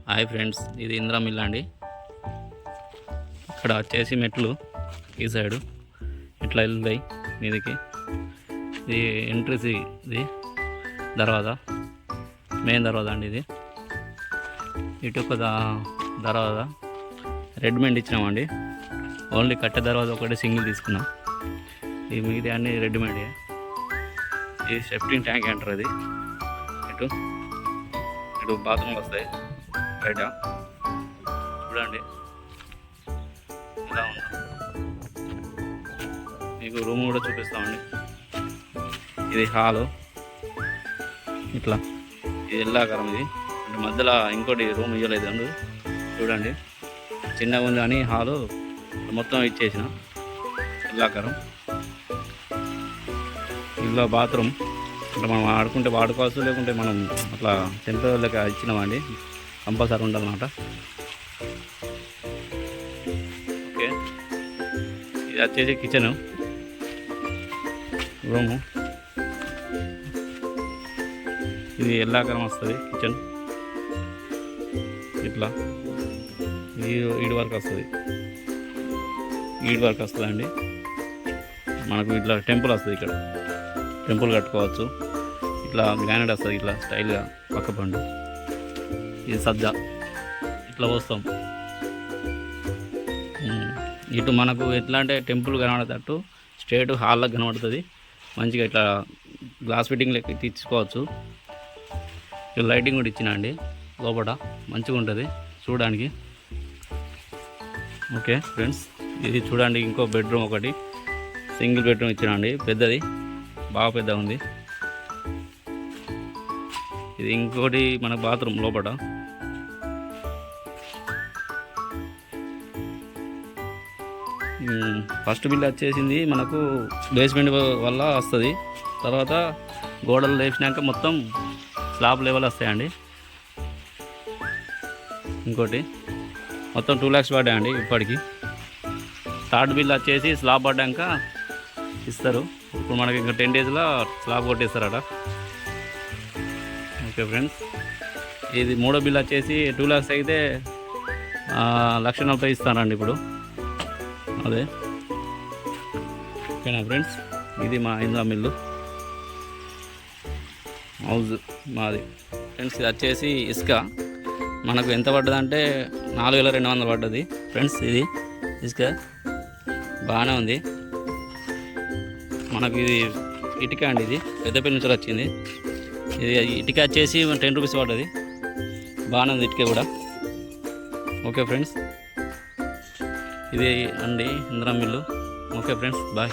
Hi friends, ఇది Indira mill అండి. ఇక్కడ వచ్చేసి మెట్లు ఈ సైడు ఇట్లా వెళ్తాయి మీదికి. ఇది ఎంట్రీస్, ఇది దర్వాజా, మెయిన్ దర్వాజా అండి. ఇది ఇటు ఒక దర్వాజా రెడీమేడ్ ఇచ్చినామండి. ఓన్లీ కట్టె దర్వాజా ఒకటి సింగిల్ తీసుకున్నాం. ఈ మిగతా అన్ని రెడీమేడ్. ఇది సెఫ్టింగ్ ట్యాంక్ అంటారు. అది ఇటు ఇటు బాత్రూమ్లు వస్తాయి బయట. చూడండి ఇలా ఉంది. మీకు రూమ్ కూడా చూపిస్తామండి. ఇది హాలు ఇట్లా, ఇది ఎల్లాకారం. ఇది అంటే మధ్యలో ఇంకోటి రూమ్ ఇవ్వలేదు అండి. చూడండి చిన్నగా ఉంది అని హాలు మొత్తం ఇచ్చేసిన ఎల్లాకారం. ఇలా బాత్రూమ్ అంటే మనం ఆడుకుంటే వాడుకోవచ్చు, లేకుంటే మనం అట్లా టెంపరీ లెక్క ఇచ్చినామండి. కంపల్సరీ ఉండాలన్నమాట. ఓకే, ఇది వచ్చేసి కిచెను రూము. ఇది ఎల్లాకారం వస్తుంది కిచెన్. ఇట్లా ఈడు వరకు వస్తుంది, ఈడు వరకు వస్తుందండి. మనకు ఇట్లా టెంపుల్ వస్తుంది. ఇక్కడ టెంపుల్ కట్టుకోవచ్చు. ఇట్లా గ్రానైట్ వస్తుంది, ఇట్లా స్టైల్గా పక్క పండు. ఇది సజ్జా ఇట్లా వస్తాం. ఇటు మనకు ఎట్లా అంటే టెంపుల్ కనబడేటట్టు స్ట్రేట్ హాల్లోకి కనబడుతుంది. మంచిగా ఇట్లా గ్లాస్ ఫిట్టింగ్ లెక్క తీసుకోవచ్చు. ఇట్లా లైటింగ్ కూడా ఇచ్చిన అండి లోపల, మంచిగా ఉంటుంది చూడడానికి. ఓకే ఫ్రెండ్స్, ఇది చూడండి ఇంకో బెడ్రూమ్ ఒకటి సింగిల్ బెడ్రూమ్ ఇచ్చినండి. పెద్దది, బాగా పెద్దగా ఉంది. ఇది ఇంకోటి మన బాత్రూమ్ లోపల. ఫస్ట్ బిల్ వచ్చేసింది మనకు బేస్మెంట్ వల్ల వస్తుంది. తర్వాత గోడలు లేపినాక మొత్తం స్లాబ్ లెవెల్ వస్తాయండి. ఇంకోటి మొత్తం 2 lakhs పడ్డాయండి ఇప్పటికి. థర్డ్ బిల్ వచ్చేసి స్లాబ్ పడ్డాక ఇస్తారు. ఇప్పుడు మనకి ఇంకా 10 daysలో స్లాబ్ కొట్టేస్తారట. ఓకే ఫ్రెండ్స్, ఇది మూడో బిల్ వచ్చేసి 2 lakhs అయితే 1,40,000 ఇస్తానండి ఇప్పుడు. అదే ఓకేనా ఫ్రెండ్స్, ఇది మా ఇందిరా మిల్లు హౌస్ మాది ఫ్రెండ్స్. ఇది వచ్చేసి ఇసుక మనకు ఎంత పడ్డదంటే 4,200 పడ్డది ఫ్రెండ్స్. ఇది ఇసుక బాగానే ఉంది. మనకు ఇది ఇటుక అండి. ఇది పెద్దపల్లి నుంచి వచ్చింది. ఇది ఇటుక వచ్చేసి 10 rupees పడ్డది. బాగానే ఉంది ఇటుక కూడా. ఓకే ఫ్రెండ్స్, ఇది అండి Indira mill. Okay friends, bye.